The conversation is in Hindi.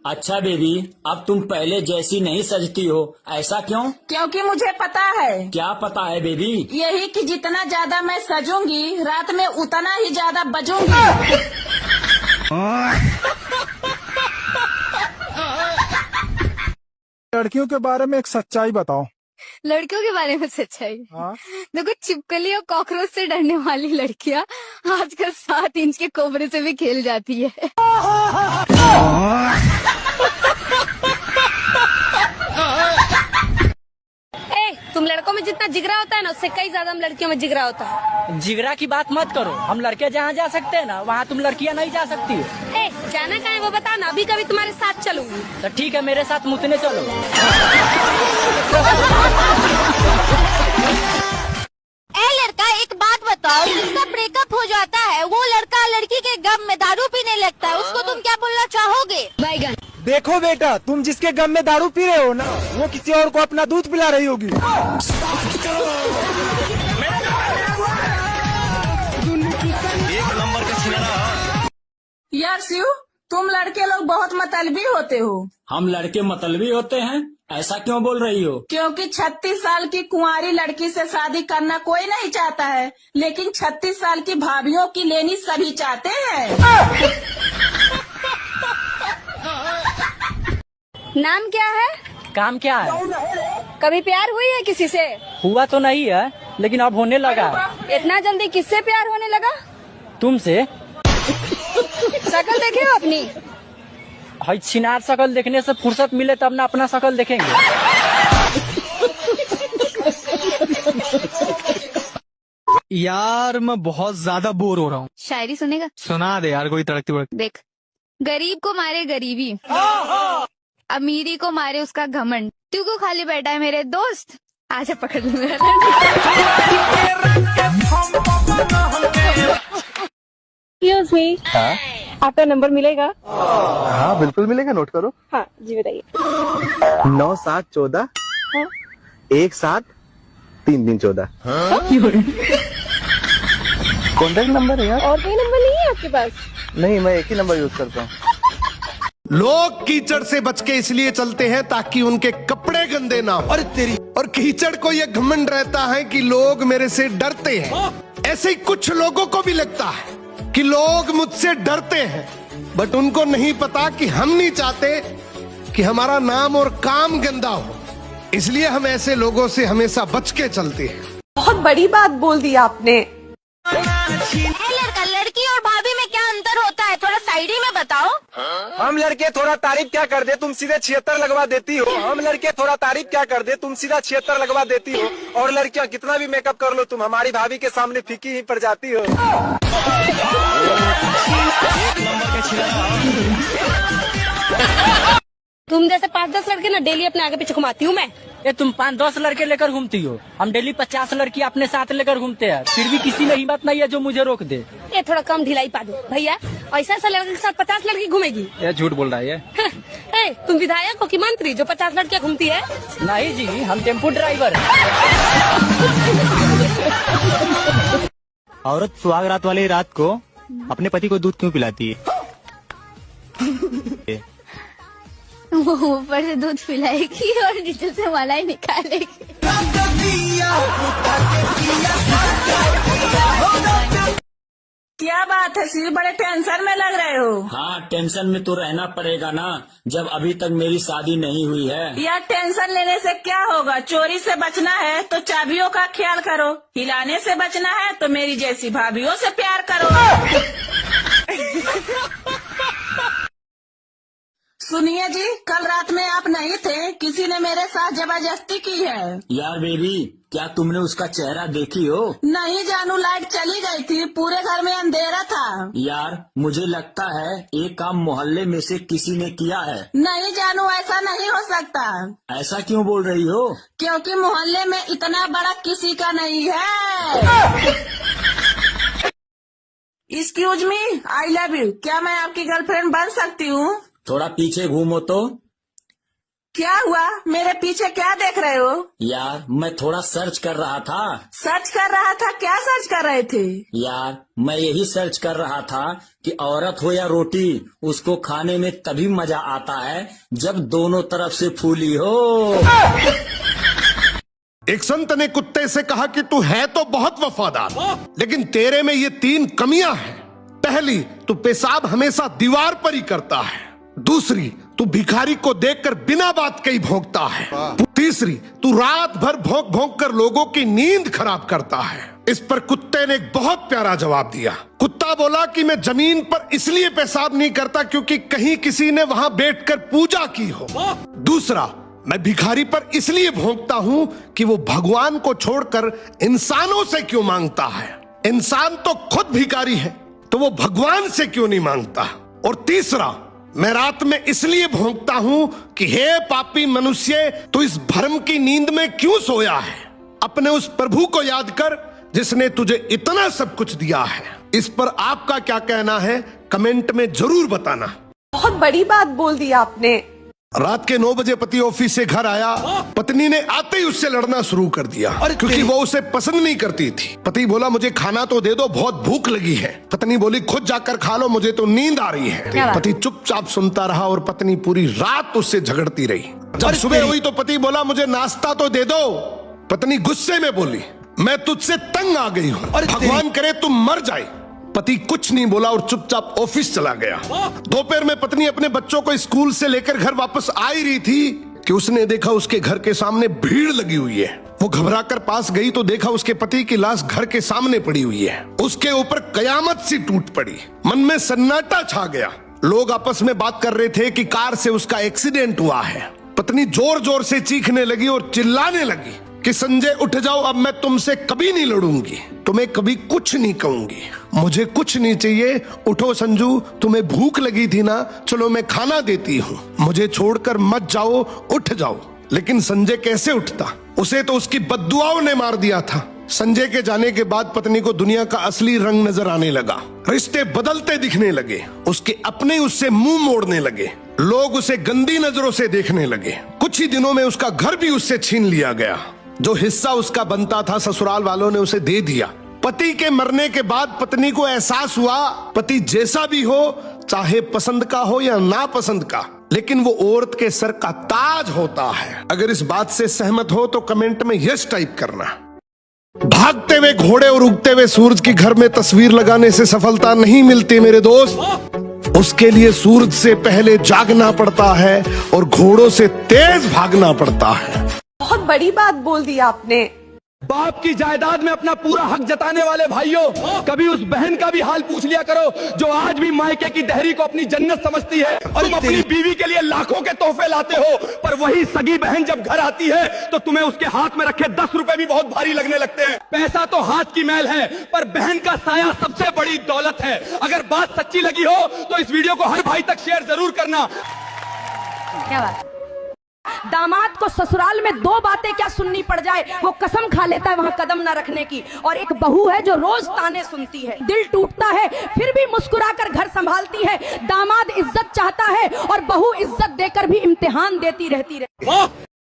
अच्छा बेबी, अब तुम पहले जैसी नहीं सजती हो, ऐसा क्यों? क्योंकि मुझे पता है। क्या पता है बेबी? यही कि जितना ज्यादा मैं सजूंगी रात में उतना ही ज्यादा बजूंगी। लड़कियों के बारे में एक सच्चाई बताओ। लड़कियों के बारे में सच्चाई? हाँ? देखो, छिपकली और कॉकरोच से डरने वाली लड़कियां आजकल 7 इंच के कोबरे से भी खेल जाती है। तुम लड़कों में जितना जिगरा होता है ना, उससे कई ज्यादा हम लड़कियों में जिगरा होता है। जिगरा की बात मत करो, हम लड़के जहाँ जा सकते हैं ना, वहाँ तुम लड़कियाँ नहीं जा सकती हो। जाना कहाँ है वो बता ना, अभी कभी तुम्हारे साथ चलूंगी। तो ठीक है, मेरे साथ मुतने चलो। लड़का, एक बात बताओ, जिसका ब्रेकअप हो जाता है वो लड़का लड़की के गम में दारू पीने लगता है, उसको तुम क्या बोलना चाहोगे? बैगन। देखो बेटा, तुम जिसके गम में दारू पी रहे हो ना, वो किसी और को अपना दूध पिला रही होगी। यार शिव, तुम लड़के लोग बहुत मतलबी होते हो। हम लड़के मतलबी होते हैं? ऐसा क्यों बोल रही हो? क्योंकि 36 साल की कुंवारी लड़की से शादी करना कोई नहीं चाहता है, लेकिन 36 साल की भाभीयों की लेनी सभी चाहते हैं। नाम क्या है? काम क्या है? कभी प्यार हुई है किसी से? हुआ तो नहीं है, लेकिन अब होने लगा। इतना जल्दी किससे प्यार होने लगा? तुमसे। शक्ल देखे हो अपनी? भाई छिनार शकल देखने से फुर्सत मिले तब ना अपना शकल देखेंगे। यार मैं बहुत ज्यादा बोर हो रहा हूँ। शायरी सुनेगा? सुना दे यार कोई तड़कती भड़कती। देख, गरीब को मारे गरीबी, अमीरी को मारे उसका घमंड, तू को खाली बैठा है मेरे दोस्त, आजा पकड़ लूं मेरा। एक्सक्यूज मी, आपका नंबर मिलेगा? हाँ बिल्कुल मिलेगा, नोट करो। हाँ जी बताइए। 9714 173314। कॉन्टेक्ट नंबर है यार। और कोई नंबर नहीं है आपके पास? नहीं, मैं एक ही नंबर यूज करता हूँ। लोग कीचड़ से बच के इसलिए चलते हैं ताकि उनके कपड़े गंदे ना हो। और कीचड़ को यह घमंड रहता है कि लोग मेरे से डरते हैं। ऐसे ही कुछ लोगों को भी लगता है कि लोग मुझसे डरते हैं, बट उनको नहीं पता कि हम नहीं चाहते कि हमारा नाम और काम गंदा हो, इसलिए हम ऐसे लोगों से हमेशा बच के चलते हैं। बहुत बड़ी बात बोल दी आपने। लड़का, लड़की और भाभी में क्या अंतर होता है, थोड़ा साइड ही में बताओ। हम लड़के थोड़ा तारीफ क्या कर दे, तुम सीधे 76 लगवा देती हो। हम लड़के थोड़ा तारीफ क्या कर दे, तुम सीधा 76 लगवा देती हो। और लड़कियां कितना भी मेकअप कर लो, तुम हमारी भाभी के सामने फीकी ही पड़ जाती हो। तुम जैसे 5-10 लड़के ना डेली अपने आगे पीछे घुमाती हूँ मैं। ये तुम 5-10 लड़के लेकर घूमती हो, हम डेली 50 लड़की अपने साथ लेकर घूमते हैं, फिर भी किसी में हिम्मत नहीं है जो मुझे रोक दे। ये थोड़ा कम ढिलाई पा दो भैया, ऐसा ऐसा लड़के के साथ 50 लड़की घूमेगी? ये झूठ बोल रहा है ये। तुम विधायक हो कि मंत्री जो 50 लड़कियाँ घूमती है? नहीं जी, हम टेम्पो ड्राइवर। औरत सुहागरात वाली रात को अपने पति को दूध क्यों पिलाती है? वो ऊपर से दूध पिलाएगी और नीचे से मलाई निकालेगी। क्या बात है शिव, बड़े टेंशन में लग रहे हो? हाँ, टेंशन में तो रहना पड़ेगा ना, जब अभी तक मेरी शादी नहीं हुई है। यार टेंशन लेने से क्या होगा, चोरी से बचना है तो चाबियों का ख्याल करो, हिलाने से बचना है तो मेरी जैसी भाभीयों से प्यार करो। सुनिए जी, कल रात में आप नहीं थे, किसी ने मेरे साथ जबरदस्ती की है। यार बेबी, क्या तुमने उसका चेहरा देखी हो? नहीं जानू, लाइट चली गई थी, पूरे घर में अंधेरा था। यार मुझे लगता है ये काम मोहल्ले में से किसी ने किया है। नहीं जानू, ऐसा नहीं हो सकता। ऐसा क्यों बोल रही हो? क्योंकि मोहल्ले में इतना बड़ा किसी का नहीं है। Excuse me, I love you, क्या मैं आपकी गर्लफ्रेंड बन सकती हूँ? थोड़ा पीछे घूमो तो। क्या हुआ? मेरे पीछे क्या देख रहे हो? यार मैं थोड़ा सर्च कर रहा था। सर्च कर रहा था? क्या सर्च कर रहे थे? यार मैं यही सर्च कर रहा था कि औरत हो या रोटी, उसको खाने में तभी मजा आता है जब दोनों तरफ से फूली हो। एक संत ने कुत्ते से कहा कि तू है तो बहुत वफादार, लेकिन तेरे में ये 3 कमियां हैं। पहली, तू पेशाब हमेशा दीवार पर ही करता है। दूसरी, तू भिखारी को देखकर बिना बात के ही भौंकता है। तीसरी, तू रात भर भौंक भौंक कर लोगों की नींद खराब करता है। इस पर कुत्ते ने एक बहुत प्यारा जवाब दिया। कुत्ता बोला कि मैं जमीन पर इसलिए पेशाब नहीं करता क्योंकि कहीं किसी ने वहां बैठकर पूजा की हो। दूसरा, मैं भिखारी पर इसलिए भौंकता हूं कि वो भगवान को छोड़कर इंसानों से क्यों मांगता है। इंसान तो खुद भिखारी है, तो वो भगवान से क्यों नहीं मांगता। और तीसरा, मैं रात में इसलिए भौंकता हूं कि हे पापी मनुष्य, तू इस भ्रम की नींद में क्यों सोया है। अपने उस प्रभु को याद कर जिसने तुझे इतना सब कुछ दिया है। इस पर आपका क्या कहना है, कमेंट में जरूर बताना। बहुत बड़ी बात बोल दी आपने। रात के 9 बजे पति ऑफिस से घर आया। पत्नी ने आते ही उससे लड़ना शुरू कर दिया क्योंकि वो उसे पसंद नहीं करती थी। पति बोला मुझे खाना तो दे दो, बहुत भूख लगी है। पत्नी बोली खुद जाकर खा लो, मुझे तो नींद आ रही है। पति चुपचाप सुनता रहा और पत्नी पूरी रात उससे झगड़ती रही। जब सुबह हुई तो पति बोला मुझे नाश्ता तो दे दो। पत्नी गुस्से में बोली मैं तुझसे तंग आ गई हूँ, भगवान करे तुम मर जाए। पति कुछ नहीं बोला और चुपचाप ऑफिस चला गया। दोपहर में पत्नी अपने बच्चों को स्कूल से लेकर घर वापस आ ही रही थी कि उसने देखा उसके घर के सामने भीड़ लगी हुई है। वो घबराकर पास गई तो देखा उसके पति की लाश घर के सामने पड़ी हुई है। उसके ऊपर कयामत सी टूट पड़ी। मन में सन्नाटा छा गया। लोग आपस में बात कर रहे थे कि कार से उसका एक्सीडेंट हुआ है। पत्नी जोर जोर से चीखने लगी और चिल्लाने लगी कि संजय उठ जाओ, अब मैं तुमसे कभी नहीं लड़ूंगी, तुम्हें कभी कुछ नहीं कहूंगी, मुझे कुछ नहीं चाहिए। उठो संजू, तुम्हें भूख लगी थी ना, चलो मैं खाना देती हूँ, मुझे छोड़कर मत जाओ, उठ जाओ। लेकिन संजय कैसे उठता, उसे तो उसकी बद्दुआओं ने मार दिया था। संजय के जाने के बाद पत्नी को दुनिया का असली रंग नजर आने लगा। रिश्ते बदलते दिखने लगे। उसके अपने उससे मुंह मोड़ने लगे। लोग उसे गंदी नजरों से देखने लगे। कुछ ही दिनों में उसका घर भी उससे छीन लिया गया। जो हिस्सा उसका बनता था ससुराल वालों ने उसे दे दिया। पति के मरने के बाद पत्नी को एहसास हुआ पति जैसा भी हो, चाहे पसंद का हो या नापसंद का, लेकिन वो औरत के सर का ताज होता है। अगर इस बात से सहमत हो तो कमेंट में यस टाइप करना। भागते हुए घोड़े और उगते हुए सूरज की घर में तस्वीर लगाने से सफलता नहीं मिलती मेरे दोस्त। उसके लिए सूरज से पहले जागना पड़ता है और घोड़ों से तेज भागना पड़ता है। बहुत बड़ी बात बोल दी आपने। बाप की जायदाद में अपना पूरा हक जताने वाले भाइयों, कभी उस बहन का भी हाल पूछ लिया करो जो आज भी मायके की दहरी को अपनी जन्नत समझती है। और तुम अपनी बीवी के लिए लाखों के तोहफे लाते हो, पर वही सगी बहन जब घर आती है तो तुम्हें उसके हाथ में रखे 10 रुपए भी बहुत भारी लगने लगते हैं। पैसा तो हाथ की मैल है, पर बहन का साया सबसे बड़ी दौलत है। अगर बात सच्ची लगी हो तो इस वीडियो को हर भाई तक शेयर जरूर करना। क्या बात? दामाद को ससुराल में 2 बातें क्या सुननी पड़ जाए, वो कसम खा लेता है वहां कदम ना रखने की। और एक बहू है जो रोज ताने सुनती है, दिल टूटता है फिर भी मुस्कुराकर घर संभालती है। दामाद इज्जत चाहता है और बहू इज्जत देकर भी इम्तिहान देती रहती है।